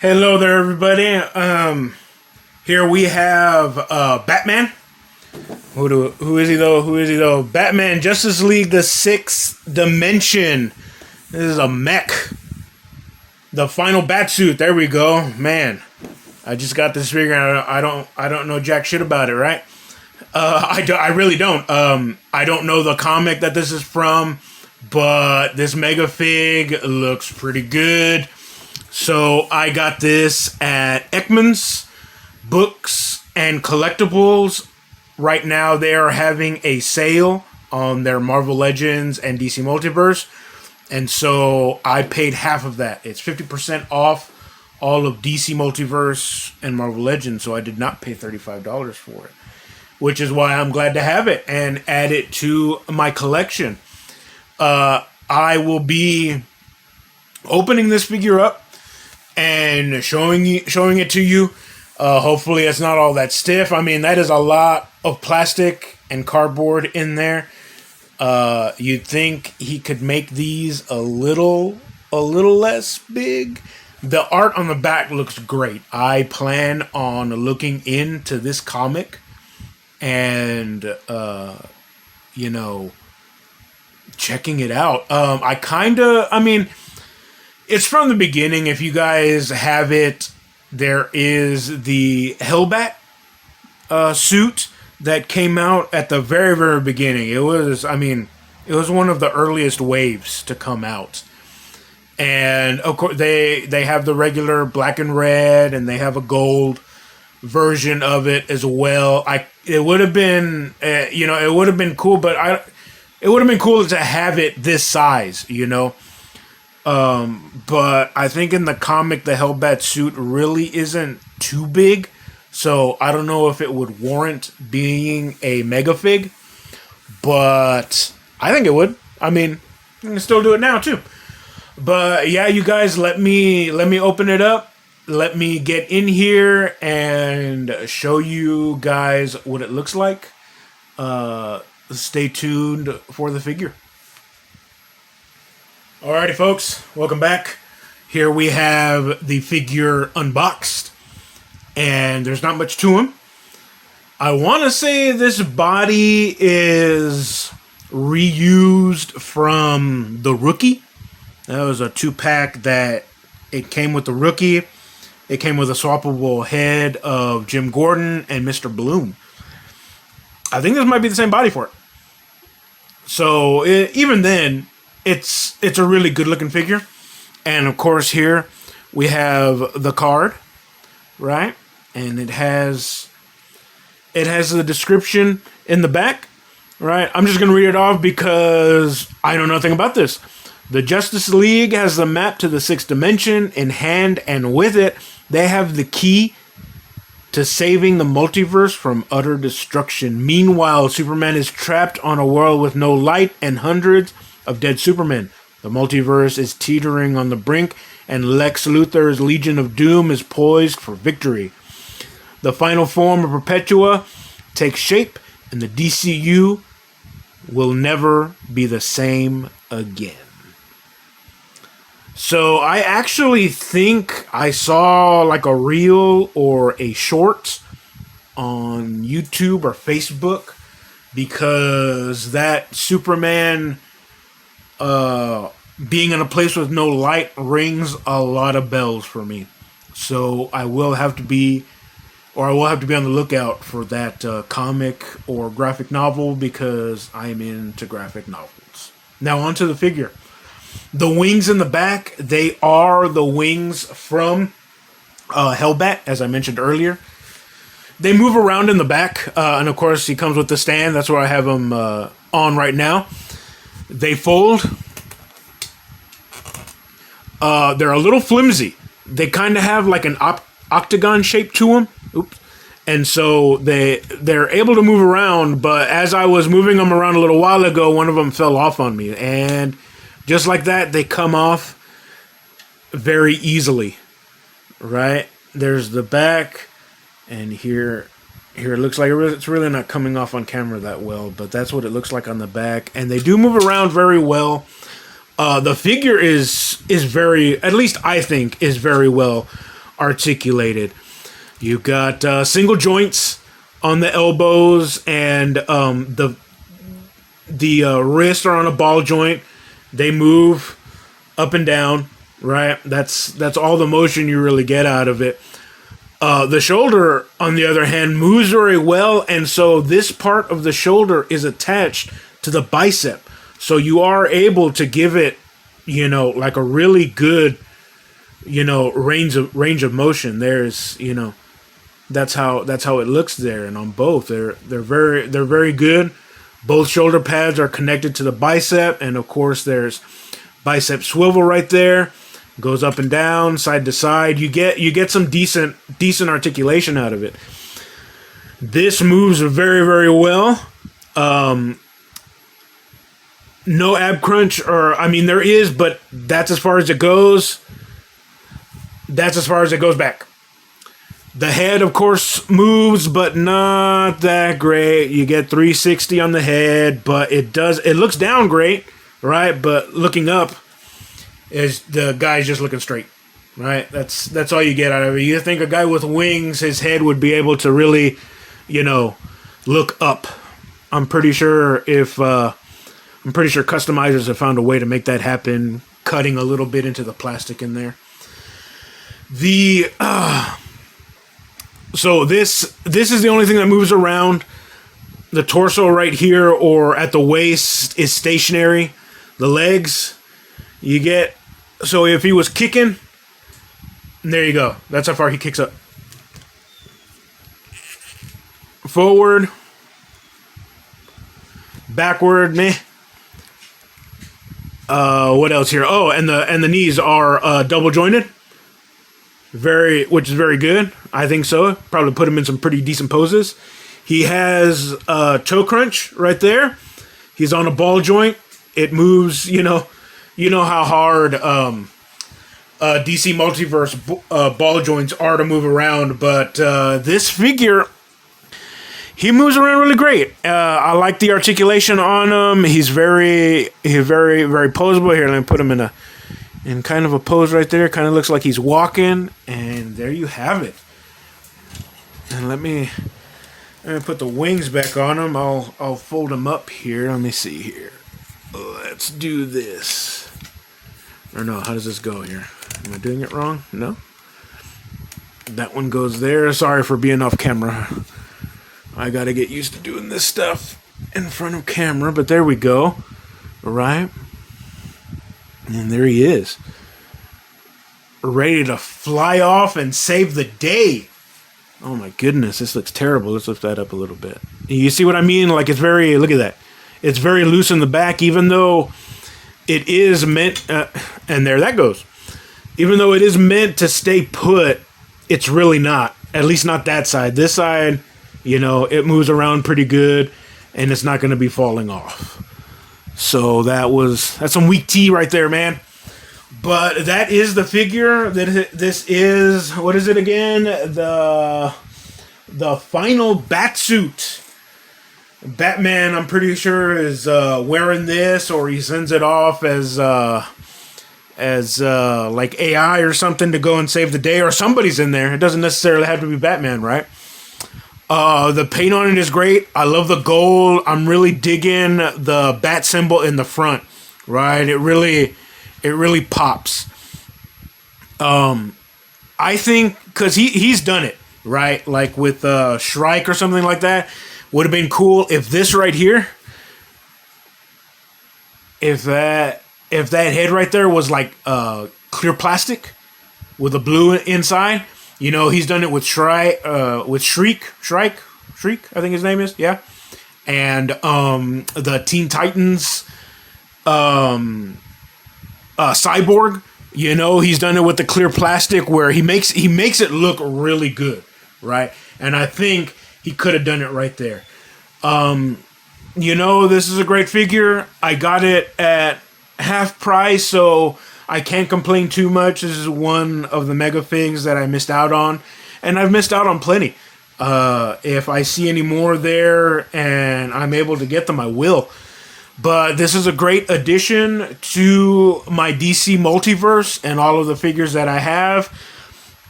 Hello there, everybody. Here we have Batman. Who is he though? Who is he though? Batman, Justice League, the Sixth Dimension. This is a mech. The Final Batsuit. There we go, man. I just got this figure. I don't know jack shit about it, right? I really don't. I don't know the comic that this is from, but this mega fig looks pretty good. So I got this at Ekman's Books and Collectibles. Right now they are having a sale on their Marvel Legends and DC Multiverse. And so I paid half of that. It's 50% off all of DC Multiverse and Marvel Legends. So I did not pay $35 for it, which is why I'm glad to have it and add it to my collection. I will be opening this figure up and showing it to you. Hopefully it's not all that stiff. I mean, that is a lot of plastic and cardboard in there. You'd think he could make these a little less big. The art on the back looks great. I plan on looking into this comic and checking it out. It's from the beginning. If you guys have it, there is the Hellbat suit that came out at the very, very beginning. It was one of the earliest waves to come out. And of course, they have the regular black and red, and they have a gold version of it as well. It would have been, it would have been cool, but it would have been cool to have it this size, But I think in the comic, the Hellbat suit really isn't too big. So I don't know if it would warrant being a mega fig, but I think it would. I mean, I can still do it now too. But yeah, you guys, let me open it up. Let me get in here and show you guys what it looks like. Stay tuned for the figure. Alrighty, folks, welcome back. Here we have the figure unboxed, and there's not much to him. I want to say this body is reused from the Rookie. That was a 2-pack that it came with the Rookie. It came with a swappable head of Jim Gordon and Mr. Bloom. I think this might be the same body for it. So even then, it's a really good looking figure. And of course here we have the card, right? And it has the description in the back, right? I'm just going to read it off because I know nothing about this. The Justice League has the map to the Sixth Dimension in hand, and with it they have the key to saving the multiverse from utter destruction. Meanwhile, Superman is trapped on a world with no light and hundreds of dead Supermen. The multiverse is teetering on the brink, and Lex Luthor's Legion of Doom is poised for victory. The final form of Perpetua takes shape, and the DCU will never be the same again. So I actually think I saw like a reel or a short on YouTube or Facebook, because that Superman being in a place with no light rings a lot of bells for me. So I will have to be on the lookout for that comic or graphic novel, because I'm into graphic novels. Now onto the figure. The wings in the back, they are the wings from Hellbat, as I mentioned earlier. They move around in the back, and of course he comes with the stand. That's where I have him on right now. They fold. They're a little flimsy. They kind of have like an octagon shape to them. Oops. And so they're able to move around, but as I was moving them around a little while ago, one of them fell off on me. And just like that, they come off very easily, right? There's the back, and here it looks like it's really not coming off on camera that well, but that's what it looks like on the back. And they do move around very well. The figure is very, at least I think, is very well articulated. You got single joints on the elbows, and the wrists are on a ball joint. They move up and down, right? That's all the motion you really get out of it. The shoulder, on the other hand, moves very well, and so this part of the shoulder is attached to the bicep. So you are able to give it, like a really good, range of motion. There's, that's how it looks there, and on both, they're very good. Both shoulder pads are connected to the bicep, and of course, there's bicep swivel right there. Goes up and down, side to side. You get some decent articulation out of it. This moves very, very well. No ab crunch, there is, but that's as far as it goes. That's as far as it goes back. The head, of course, moves, but not that great. You get 360 on the head, but it looks down great, right? But looking up, is the guy's just looking straight, right? That's all you get out of it. You think a guy with wings, his head would be able to really, look up. I'm pretty sure customizers have found a way to make that happen, cutting a little bit into the plastic in there. So this is the only thing that moves around. The torso right here or at the waist is stationary. The legs, so if he was kicking, there you go. That's how far he kicks up. Forward, backward, meh. What else here? Oh, and the knees are double jointed. Which is very good. I think so. Probably put him in some pretty decent poses. He has toe crunch right there. He's on a ball joint. It moves, you know how hard DC Multiverse ball joints are to move around, but this figure, he moves around really great. I like the articulation on him. He's very, very poseable. Here, let me put him in kind of a pose right there. Kind of looks like he's walking, and there you have it. And let me put the wings back on him. I'll fold him up here. Let me see here. Let's do this. Or no, how does this go here? Am I doing it wrong? No? That one goes there. Sorry for being off camera. I gotta get used to doing this stuff in front of camera, but there we go. All right. And there he is. Ready to fly off and save the day. Oh my goodness, this looks terrible. Let's lift that up a little bit. You see what I mean? Like, look at that. It's very loose in the back, even though it is meant, and there that goes. Even though it is meant to stay put, it's really not. At least not that side. This side, it moves around pretty good, and it's not going to be falling off. So that's some weak tea right there, man. But that is the figure. This is, what is it again? The Final Batsuit. Batman, I'm pretty sure, is wearing this, or he sends it off as like AI or something to go and save the day, or somebody's in there. It doesn't necessarily have to be Batman, right? The paint on it is great. I love the gold. I'm really digging the bat symbol in the front, right? It really pops. I think because he's done it, right? Like with Shrike or something like that. Would have been cool if this right here, if that head right there was like clear plastic with a blue inside. He's done it with Shriek, I think his name is, yeah. And the Teen Titans Cyborg, he's done it with the clear plastic where he makes it look really good, right? And I think he could have done it right there. This is a great figure. I got it at half price, so I can't complain too much. This is one of the mega figs that I missed out on, and I've missed out on plenty. If I see any more there and I'm able to get them, I will. But this is a great addition to my DC multiverse and all of the figures that I have.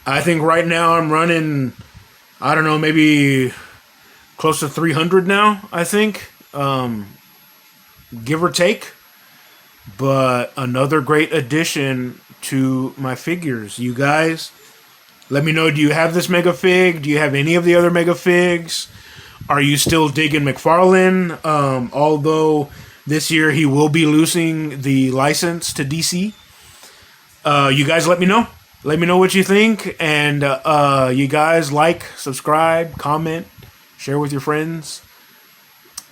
I think right now I'm running, I don't know, maybe close to 300 now, I think, give or take. But another great addition to my figures. You guys, let me know, do you have this Mega Fig? Do you have any of the other Mega Figs? Are you still digging McFarlane? Although this year he will be losing the license to DC. You guys let me know. Let me know what you think. And you guys like, subscribe, comment, share with your friends.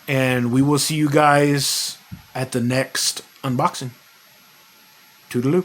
And we will see you guys at the next unboxing. Toodaloo.